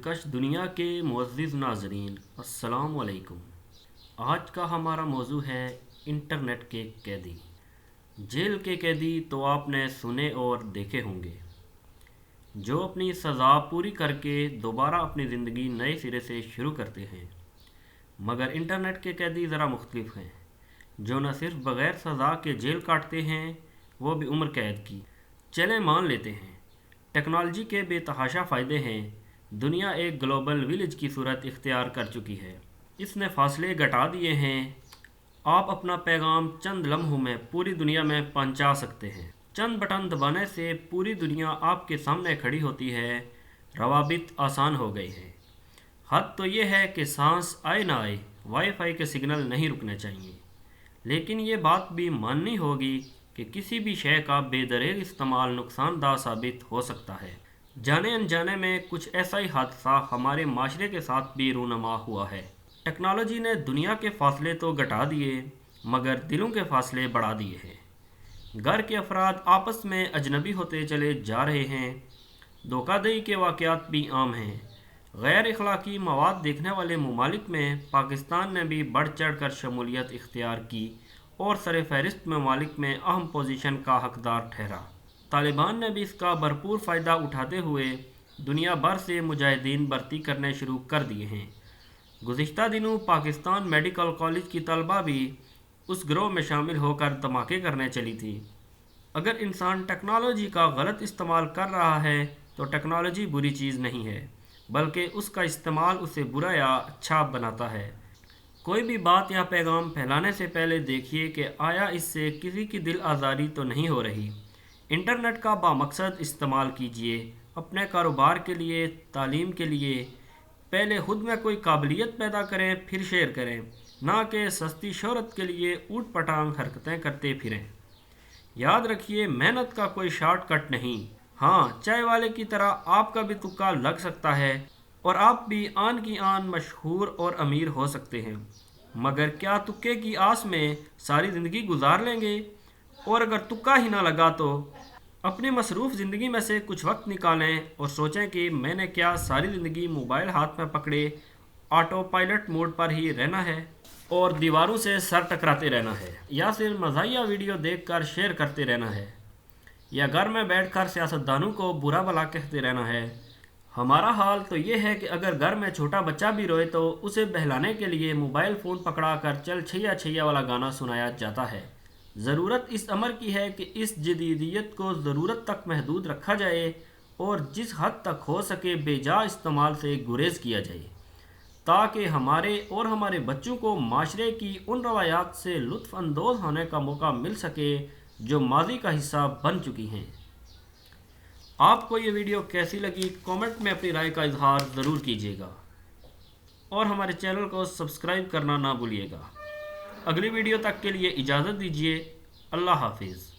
دلکش دنیا کے معزز ناظرین، السلام علیکم۔ آج کا ہمارا موضوع ہے انٹرنیٹ کے قیدی۔ جیل کے قیدی تو آپ نے سنے اور دیکھے ہوں گے، جو اپنی سزا پوری کر کے دوبارہ اپنی زندگی نئے سرے سے شروع کرتے ہیں۔ مگر انٹرنیٹ کے قیدی ذرا مختلف ہیں، جو نہ صرف بغیر سزا کے جیل کاٹتے ہیں، وہ بھی عمر قید کی۔ چلیں مان لیتے ہیں، ٹیکنالوجی کے بے تحاشا فائدے ہیں۔ دنیا ایک گلوبل ویلیج کی صورت اختیار کر چکی ہے۔ اس نے فاصلے گھٹا دیے ہیں۔ آپ اپنا پیغام چند لمحوں میں پوری دنیا میں پہنچا سکتے ہیں۔ چند بٹن دبانے سے پوری دنیا آپ کے سامنے کھڑی ہوتی ہے۔ روابط آسان ہو گئی ہے۔ حد تو یہ ہے کہ سانس آئے نہ آئے، وائی فائی کے سگنل نہیں رکنے چاہیے۔ لیکن یہ بات بھی ماننی ہوگی کہ کسی بھی شے کا بے دریغ استعمال نقصان دہ ثابت ہو سکتا ہے۔ جانے انجانے میں کچھ ایسا ہی حادثہ ہمارے معاشرے کے ساتھ بھی رونما ہوا ہے۔ ٹیکنالوجی نے دنیا کے فاصلے تو گھٹا دیے، مگر دلوں کے فاصلے بڑھا دیے ہیں۔ گھر کے افراد آپس میں اجنبی ہوتے چلے جا رہے ہیں۔ دھوکہ دہی کے واقعات بھی عام ہیں۔ غیر اخلاقی مواد دیکھنے والے ممالک میں پاکستان نے بھی بڑھ چڑھ کر شمولیت اختیار کی اور سر فہرست ممالک میں اہم پوزیشن کا حقدار ٹھہرا۔ طالبان نے بھی اس کا بھرپور فائدہ اٹھاتے ہوئے دنیا بھر سے مجاہدین بھرتی کرنے شروع کر دیے ہیں۔ گزشتہ دنوں پاکستان میڈیکل کالج کی طلبہ بھی اس گروہ میں شامل ہو کر دھماکے کرنے چلی تھی۔ اگر انسان ٹیکنالوجی کا غلط استعمال کر رہا ہے تو ٹیکنالوجی بری چیز نہیں ہے، بلکہ اس کا استعمال اسے برا یا اچھا بناتا ہے۔ کوئی بھی بات یا پیغام پھیلانے سے پہلے دیکھیے کہ آیا اس سے کسی کی دل آزاری تو نہیں ہو رہی۔ انٹرنیٹ کا بامقصد استعمال کیجیے، اپنے کاروبار کے لیے، تعلیم کے لیے۔ پہلے خود میں کوئی قابلیت پیدا کریں، پھر شیئر کریں، نہ کہ سستی شہرت کے لیے اوٹ پٹانگ حرکتیں کرتے پھریں۔ یاد رکھیے، محنت کا کوئی شارٹ کٹ نہیں۔ ہاں، چائے والے کی طرح آپ کا بھی تکا لگ سکتا ہے اور آپ بھی آن کی آن مشہور اور امیر ہو سکتے ہیں، مگر کیا تکے کی آس میں ساری زندگی گزار لیں گے؟ اور اگر تکا ہی نہ لگا تو اپنی مصروف زندگی میں سے کچھ وقت نکالیں اور سوچیں کہ میں نے کیا ساری زندگی موبائل ہاتھ میں پکڑے آٹو پائلٹ موڈ پر ہی رہنا ہے اور دیواروں سے سر ٹکراتے رہنا ہے، یا صرف مزاحیہ ویڈیو دیکھ کر شیئر کرتے رہنا ہے، یا گھر میں بیٹھ کر سیاستدانوں کو برا بھلا کہتے رہنا ہے۔ ہمارا حال تو یہ ہے کہ اگر گھر میں چھوٹا بچہ بھی روئے تو اسے بہلانے کے لیے موبائل فون پکڑا کر چل چھیا چھیا والا گانا سنایا جاتا ہے۔ ضرورت اس امر کی ہے کہ اس جدیدیت کو ضرورت تک محدود رکھا جائے اور جس حد تک ہو سکے بے جا استعمال سے گریز کیا جائے، تاکہ ہمارے اور ہمارے بچوں کو معاشرے کی ان روایات سے لطف اندوز ہونے کا موقع مل سکے جو ماضی کا حصہ بن چکی ہیں۔ آپ کو یہ ویڈیو کیسی لگی؟ کامنٹ میں اپنی رائے کا اظہار ضرور کیجیے گا اور ہمارے چینل کو سبسکرائب کرنا نہ بھولیے گا۔ اگلی ویڈیو تک کے لیے اجازت دیجیے۔ اللہ حافظ۔